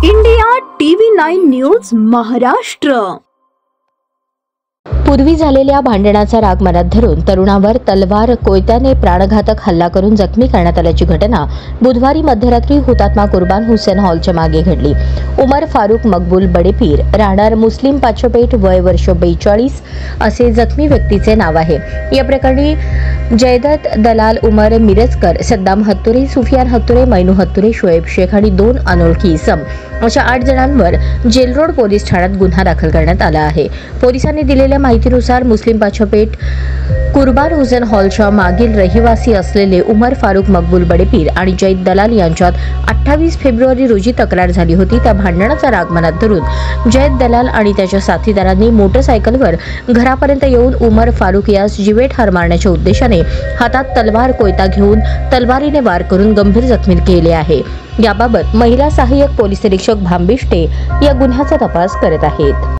India TV 9 news Maharashtra. पूर्वी झालेल्या भांडणाचा राग मनात धरून तरुणावर तलवार कोयत्याने प्राणघातक हल्ला करून जखमी करण्यात आल्याची घटना बुधवारी मध्यरात्री हुतात्मा कुर्बान हुसेन हॉलच्या मागे घडली। उमर फारुक मकबूल बडेपीर, राहणार मुस्लिम पाचपेठ, वय वर्ष 42 असे जखमी व्यक्तीचे नाव आहे। या प्रकरणी जयदत दलाल, उमर मिरजकर, सद्दाम हत्तुरे, सुफियान हत्तुरे, मैनू हत्तुरे, शोएब शेख आणि 2 अनोळखी इसम अशा 8 जणांवर जेल रोड पोलीस ठाण्यात गुन्हा दाखल करण्यात आला आहे। पोलिसांनी दिलेल्या माहितीनुसार मुस्लिम पाचपेठ कुर्बान हुसेन हॉलच्या मागील रहिवासी असलेले उमर फारुक मकबूल बडेपीर आणि जयद दलाल यांच्यात 28 फेब्रुवारी रोजी तक्रार झाली होती। त्या भांडणाचा राग मनात धरून जयद दलाल आणि त्याच्या साथीदारांनी मोटरसायकलवर घरापर्यंत येऊन उमर फारुक यास जीवे ठार मारण्याच्या उद्देशाने हातात तलवार कोयता घेऊन तलवारीने वार करून गंभीर जखमी केले आहे। याबाबत महिला सहाय्यक पोलीस निरीक्षक भांबिष्टे या गुन्ह्याचा तपास करत आहेत।